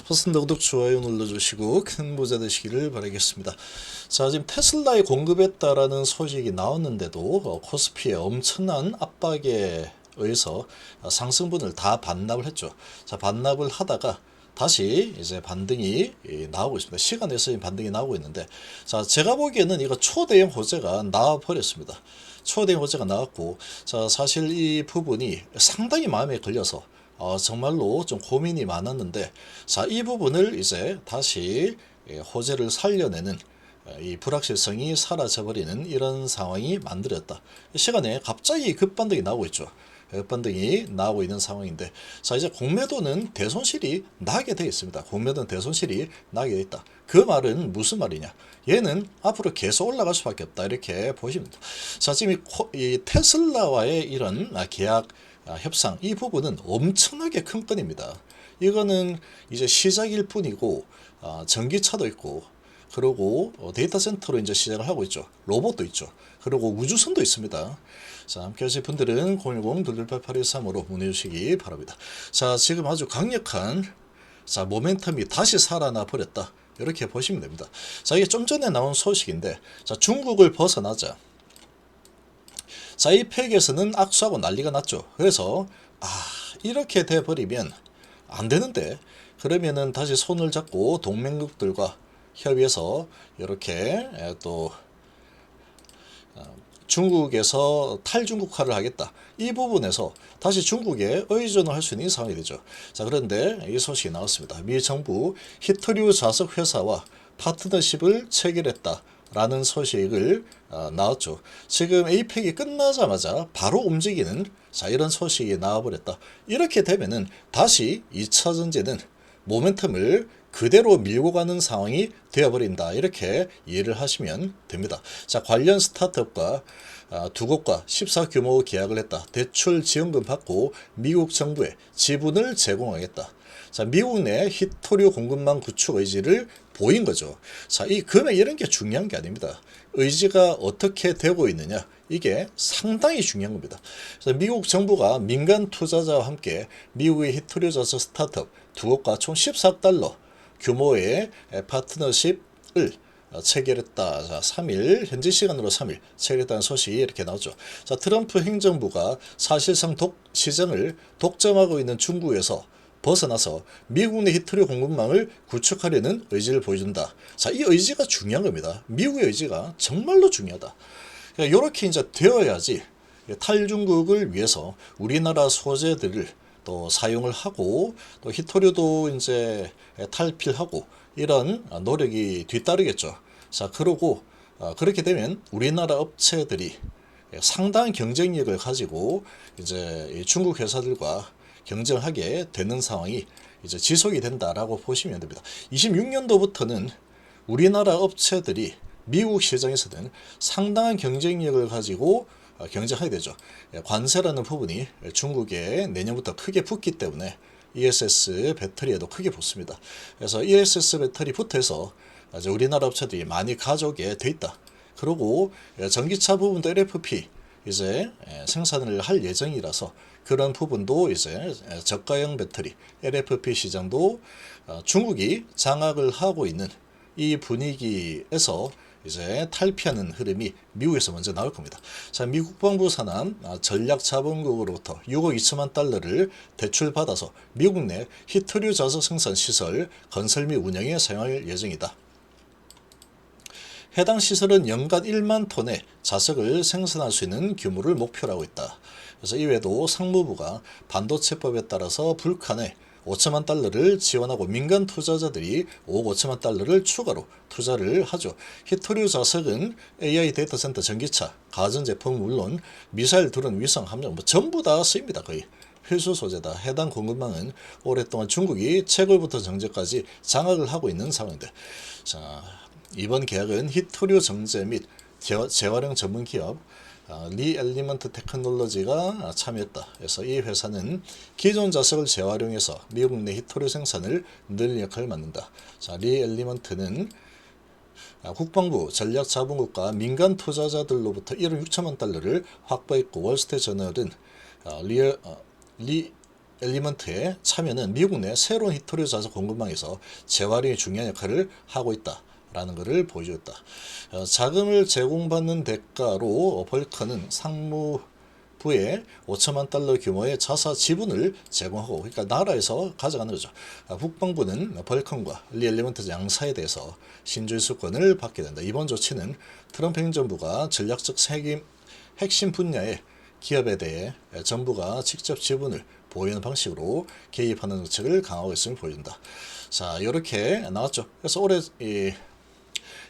버튼 구독 좋아요 눌러주시고 큰 부자 되시기를 바라겠습니다. 자, 지금 테슬라에 공급했다라는 소식이 나왔는데도 코스피에 엄청난 압박에 의해서 상승분을 다 반납을 했죠. 자, 반납을 하다가 다시 이제 반등이 나오고 있습니다. 시간에서 반등이 나오고 있는데, 자, 제가 보기에는 이거 초대형 호재가 나와 버렸습니다. 초대형 호재가 나왔고, 자, 사실 이 부분이 상당히 마음에 걸려서 정말로 좀 고민이 많았는데, 자, 이 부분을 이제 다시 호재를 살려내는 이 불확실성이 사라져버리는 이런 상황이 만들어졌다. 시간에 갑자기 급반등이 나오고 있죠. 급반등이 나오고 있는 상황인데, 자, 이제 공매도는 대손실이 나게 되어 있습니다. 공매도는 대손실이 나게 되어 있다. 그 말은 무슨 말이냐? 얘는 앞으로 계속 올라갈 수밖에 없다. 이렇게 보시면 됩니다. 자, 지금 이 테슬라와의 이런 계약 협상, 이 부분은 엄청나게 큰 건입니다. 이거는 이제 시작일 뿐이고, 전기차도 있고, 그리고 데이터 센터로 이제 시작을 하고 있죠. 로봇도 있죠. 그리고 우주선도 있습니다. 자, 함께 하실 분들은 010-2288-13으로 문의 주시기 바랍니다. 자, 지금 아주 강력한 모멘텀이 다시 살아나 버렸다. 이렇게 보시면 됩니다. 자, 이게 좀 전에 나온 소식인데, 자, 중국을 벗어나자. 자, 이 팩에서는 악수하고 난리가 났죠. 그래서 이렇게 돼버리면 안 되는데, 그러면은 다시 손을 잡고 동맹국들과 협의해서 이렇게 또 중국에서 탈중국화를 하겠다. 이 부분에서 다시 중국에 의존을 할 수 있는 상황이 되죠. 자, 그런데 이 소식이 나왔습니다. 미 정부 히토류 자석 회사와 파트너십을 체결했다. 라는 소식을 나왔죠. 지금 에이펙이 끝나자마자 바로 움직이는 이런 소식이 나와버렸다. 이렇게 되면은 다시 2차 전지는 모멘텀을 그대로 밀고 가는 상황이 되어버린다. 이렇게 이해를 하시면 됩니다. 자, 관련 스타트업과 두 곳과 14 규모 계약을 했다. 대출 지원금 받고 미국 정부에 지분을 제공하겠다. 자, 미국 내 히토류 공급망 구축 의지를 보인 거죠. 자, 이 금액 이런 게 중요한 게 아닙니다. 의지가 어떻게 되고 있느냐, 이게 상당히 중요한 겁니다. 그래서 미국 정부가 민간 투자자와 함께 미국의 히토류 자석 스타트업 두 곳과 총 14억 달러 규모의 파트너십을 체결했다. 자, 3일, 현지 시간으로 3일 체결했다는 소식이 이렇게 나오죠. 자, 트럼프 행정부가 사실상 시장을 독점하고 있는 중국에서 벗어나서 미국 내 히토류 공급망을 구축하려는 의지를 보여준다. 자, 이 의지가 중요한 겁니다. 미국의 의지가 정말로 중요하다. 그러니까 이렇게 이제 되어야지 탈중국을 위해서 우리나라 소재들을 또 사용을 하고, 또 히토류도 이제 탈필하고, 이런 노력이 뒤따르겠죠. 자, 그러고 그렇게 되면 우리나라 업체들이 상당한 경쟁력을 가지고 이제 중국 회사들과 경쟁하게 되는 상황이 이제 지속이 된다라고 보시면 됩니다. 26년도부터는 우리나라 업체들이 미국 시장에서는 상당한 경쟁력을 가지고 경쟁하게 되죠. 관세라는 부분이 중국에 내년부터 크게 붙기 때문에 ESS 배터리에도 크게 붙습니다. 그래서 ESS 배터리 붙어서 우리나라 업체들이 많이 가져오게 돼 있다. 그리고 전기차 부분도 LFP 이제 생산을 할 예정이라서 그런 부분도 이제 저가형 배터리 LFP 시장도 중국이 장악을 하고 있는 이 분위기에서 이제 탈피하는 흐름이 미국에서 먼저 나올 겁니다. 자, 미국 국방부 산하 전략자본국으로부터 6억 2천만 달러를 대출받아서 미국 내 히토류 자석 생산 시설 건설 및 운영에 사용할 예정이다. 해당 시설은 연간 1만 톤의 자석을 생산할 수 있는 규모를 목표로 하고 있다. 그래서 이외에도 상무부가 반도체법에 따라서 불칸에 5천만 달러를 지원하고 민간 투자자들이 5억 5천만 달러를 추가로 투자를 하죠. 히토류 자석은 AI 데이터 센터, 전기차, 가전제품 물론 미사일, 드론, 위성, 함정 전부 다 쓰입니다. 거의 필수 소재다. 해당 공급망은 오랫동안 중국이 채굴부터 정제까지 장악을 하고 있는 상황인데, 자, 이번 계약은 히토류 정제 및 재활용 전문 기업 리 엘리먼트 테크놀로지가 참여했다. 그래서 이 회사는 기존 자석을 재활용해서 미국 내 히토류 생산을 늘리는 역할을 맡는다. 자, 리 엘리먼트는 국방부 전략자본국과 민간 투자자들로부터 1억 6천만 달러를 확보했고, 월스트리트저널은 리 엘리먼트의 참여는 미국 내 새로운 히토류 자석 공급망에서 재활용이 중요한 역할을 하고 있다라는 것을 보여주었다. 자금을 제공받는 대가로 벌커는 상무부에 5천만 달러 규모의 자사 지분을 제공하고, 그러니까 나라에서 가져가는 거죠. 국방부는 벌컨과 리 엘리먼트 양사에 대해서 신주수권을 받게 된다. 이번 조치는 트럼프 행정부가 전략적 핵심 분야의 기업에 대해 정부가 직접 지분을 보유하는 방식으로 개입하는 정책을 강화하고 있음을 보여준다. 자, 이렇게 나왔죠. 그래서 올해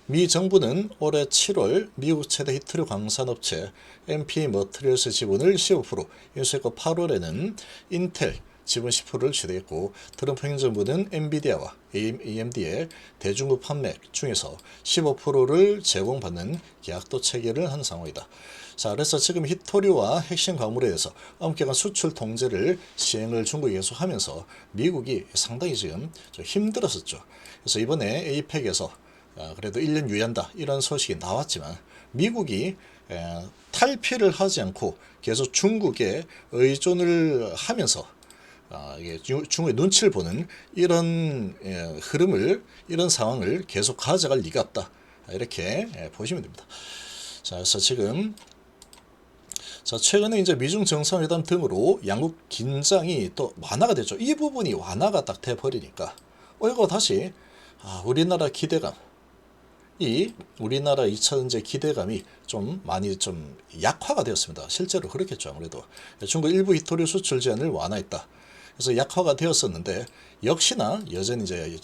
미 정부는 올해 7월 미국 최대 히토류 광산업체 MP 머트리얼스 지분을 15% 인수했고, 8월에는 인텔 지분 10%를 취득했고, 트럼프 행정부는 엔비디아와 AMD의 대중국 판매 중에서 15%를 제공받는 계약도 체결을 한 상황이다. 자, 그래서 지금 히토류와 핵심 광물에 대해서 엄격한 수출 통제를 시행을 중국이 계속하면서 미국이 상당히 지금 좀 힘들었었죠. 그래서 이번에 APEC에서 그래도 1년 유예한다 이런 소식이 나왔지만, 미국이 탈피를 하지 않고 계속 중국에 의존을 하면서 이게 중국의 눈치를 보는 이런 흐름을, 이런 상황을 계속 가져갈 리가 없다, 이렇게 보시면 됩니다. 자, 그래서 지금 최근에 이제 미중 정상회담 등으로 양국 긴장이 또 완화가 됐죠. 이 부분이 완화가 딱 돼버리니까 이거 다시 우리나라 기대감, 우리나라 2차전지 기대감이 좀 많이 좀 약화가 되었습니다. 실제로 그렇겠죠. 아무래도 중국 일부 히토류 수출 제한을 완화했다. 그래서 약화가 되었었는데, 역시나 여전히 이제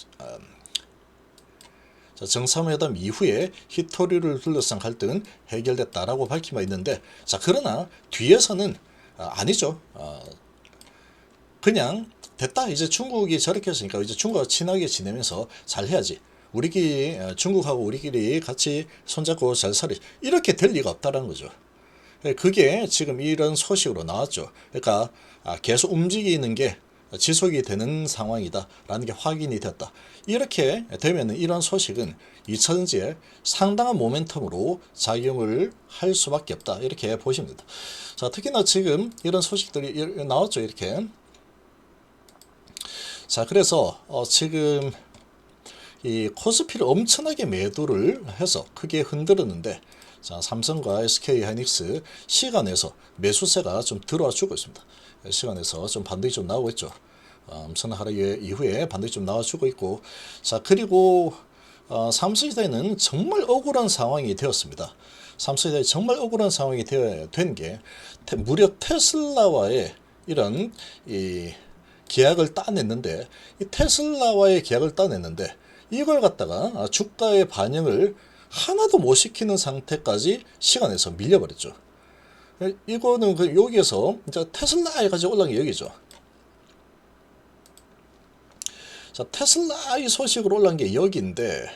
정상회담 이후에 히토류를 둘러싼 갈등은 해결됐다라고 밝히고 있는데, 자, 그러나 뒤에서는 아니죠. 그냥 됐다, 이제 중국이 저렇게 했으니까 이제 중국과 친하게 지내면서 잘 해야지, 우리끼리 중국하고 우리끼리 같이 손잡고 잘 살이, 이렇게 될 리가 없다라는 거죠. 그게 지금 이런 소식으로 나왔죠. 그러니까 계속 움직이는 게 지속이 되는 상황이다 라는 게 확인이 되었다. 이렇게 되면 이런 소식은 2차전지에 상당한 모멘텀으로 작용을 할 수밖에 없다, 이렇게 보시면 됩니다. 자, 특히나 지금 이런 소식들이 나왔죠. 이렇게. 자, 그래서 지금 이 코스피를 엄청나게 매도를 해서 크게 흔들었는데, 자, 삼성과 SK하이닉스 시간에서 매수세가 좀 들어와 주고 있습니다. 시간에서 좀 반등이 좀 나오고 있죠. 엄청난 하락 이후에 반등이 좀 나와주고 있고, 자, 그리고 삼성시대는 정말 억울한 상황이 되었습니다. 삼성시대 정말 억울한 상황이 된 게 무려 테슬라와의 이런 계약을 따냈는데, 이 테슬라와의 계약을 따냈는데 이걸 갖다가 주가의 반영을 하나도 못 시키는 상태까지 시간에서 밀려버렸죠. 이거는 여기에서 이제 테슬라 해가지고 올라간 게 여기죠. 자, 테슬라 이 소식으로 올라간 게 여기인데,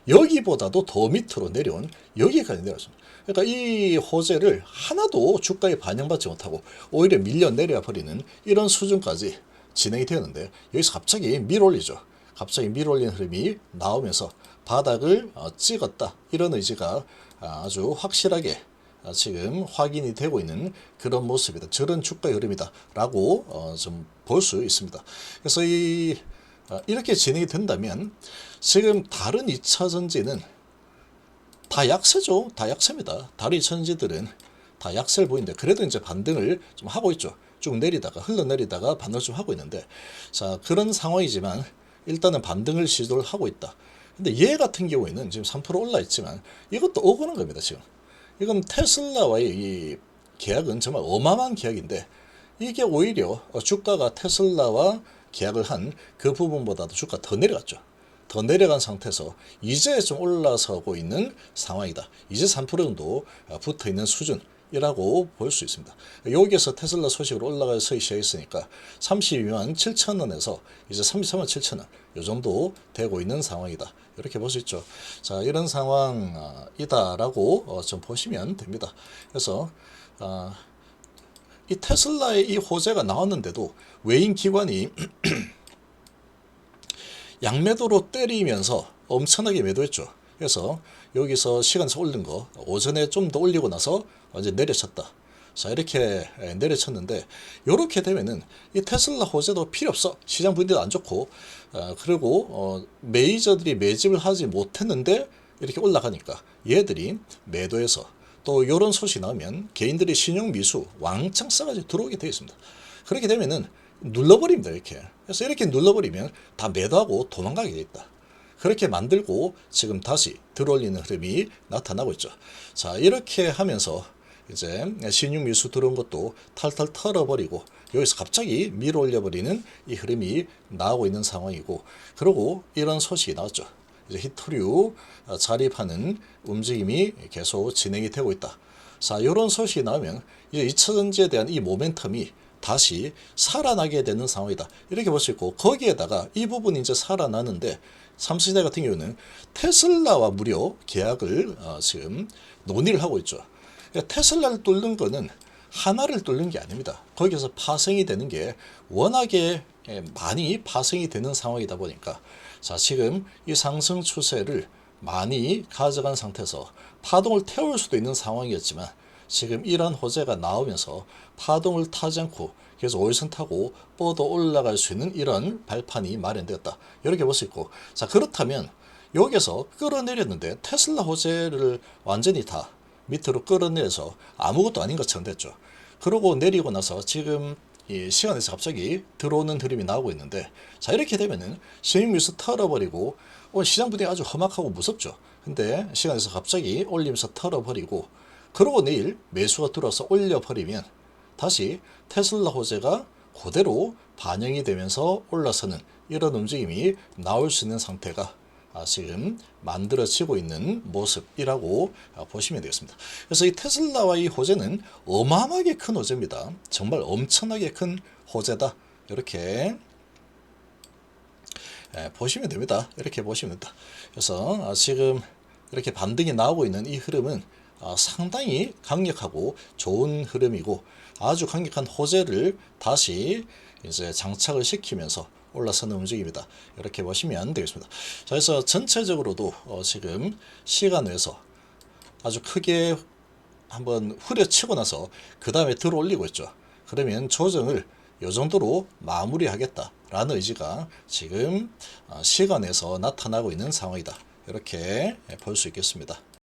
여기보다도 더 밑으로 내려온 여기까지 내려왔습니다. 그러니까 이 호재를 하나도 주가에 반영받지 못하고 오히려 밀려 내려 버리는 이런 수준까지 진행이 되었는데, 여기서 갑자기 밀어올리죠. 갑자기 밀어올리는 흐름이 나오면서 바닥을 찍었다, 이런 의지가 아주 확실하게 지금 확인이 되고 있는 그런 모습이다. 저런 주가의 흐름이다 라고 좀 볼 수 있습니다. 그래서 이렇게 진행이 된다면 지금 다른 2차전지는 다 약세죠. 다 약세입니다. 다른 2차전지들은 다 약세를 보이는데, 그래도 이제 반등을 좀 하고 있죠. 쭉 내리다가 흘러내리다가 반등을 좀 하고 있는데, 자, 그런 상황이지만 일단은 반등을 시도를 하고 있다. 근데 얘 같은 경우에는 지금 3% 올라 있지만 이것도 억울한 겁니다. 지금 이건 테슬라와의 이 계약은 정말 어마어마한 계약인데, 이게 오히려 주가가 테슬라와 계약을 한 그 부분보다도 주가 더 내려갔죠. 더 내려간 상태에서 이제 좀 올라서고 있는 상황이다. 이제 3% 정도 붙어 있는 수준이라고 볼 수 있습니다. 여기에서 테슬라 소식으로 올라가서 시작했으니까 32만 7천 원에서 이제 33만 7천 원, 이 정도 되고 있는 상황이다. 이렇게 볼 수 있죠. 자, 이런 상황이다라고 좀 보시면 됩니다. 그래서 이 테슬라의 이 호재가 나왔는데도 외인 기관이 양매도로 때리면서 엄청나게 매도했죠. 그래서 여기서 시간에서 올린 거 오전에 좀 더 올리고 나서 이제 내려쳤다. 자, 이렇게 내려쳤는데, 이렇게 되면은 이 테슬라 호재도 필요 없어. 시장 분위기도 안 좋고, 그리고 메이저들이 매집을 하지 못했는데 이렇게 올라가니까 얘들이 매도해서, 또 이런 소식이 나오면 개인들이 신용 미수 왕창 싸가지고 들어오게 되어 있습니다. 그렇게 되면은 눌러버립니다, 이렇게. 그래서 이렇게 눌러버리면 다 매도하고 도망가게 돼 있다. 그렇게 만들고 지금 다시 들어올리는 흐름이 나타나고 있죠. 자, 이렇게 하면서 이제 신용 미수 들어온 것도 탈탈 털어버리고 여기서 갑자기 밀어 올려버리는 이 흐름이 나오고 있는 상황이고, 그리고 이런 소식이 나왔죠. 이제 히토류 자립하는 움직임이 계속 진행이 되고 있다. 자, 이런 소식이 나오면 이제 2차전지에 대한 이 모멘텀이 다시 살아나게 되는 상황이다. 이렇게 볼 수 있고, 거기에다가 이 부분이 이제 살아나는데, 삼성전자 같은 경우는 테슬라와 무려 계약을 지금 논의를 하고 있죠. 그러니까 테슬라를 뚫는 거는 하나를 뚫는 게 아닙니다. 거기서 파생이 되는 게 워낙에 많이 파생이 되는 상황이다 보니까, 자, 지금 이 상승 추세를 많이 가져간 상태에서 파동을 태울 수도 있는 상황이었지만, 지금 이런 호재가 나오면서 파동을 타지 않고 계속 오일선 타고 뻗어 올라갈 수 있는 이런 발판이 마련되었다. 이렇게 볼 수 있고, 자, 그렇다면 여기서 끌어내렸는데 테슬라 호재를 완전히 다 밑으로 끌어내려서 아무것도 아닌 것처럼 됐죠. 그러고 내리고 나서 지금 이 시간에서 갑자기 들어오는 흐름이 나오고 있는데, 자, 이렇게 되면은 신흥미수 털어버리고 시장 분위기 아주 험악하고 무섭죠. 근데 시간에서 갑자기 올리면서 털어버리고, 그러고 내일 매수가 들어서 올려버리면 다시 테슬라 호재가 그대로 반영이 되면서 올라서는 이런 움직임이 나올 수 있는 상태가 지금 만들어지고 있는 모습이라고 보시면 되겠습니다. 그래서 이 테슬라와 이 호재는 어마어마하게 큰 호재입니다. 정말 엄청나게 큰 호재다. 이렇게 보시면 됩니다. 이렇게 보시면 된다. 그래서 지금 이렇게 반등이 나오고 있는 이 흐름은 상당히 강력하고 좋은 흐름이고, 아주 강력한 호재를 다시 이제 장착을 시키면서 올라서는 움직임이다. 이렇게 보시면 되겠습니다. 자, 그래서 전체적으로도 지금 시간 외에서 아주 크게 한번 후려치고 나서 그 다음에 들어 올리고 있죠. 그러면 조정을 이 정도로 마무리하겠다라는 의지가 지금 시간에서 나타나고 있는 상황이다. 이렇게 볼 수 있겠습니다.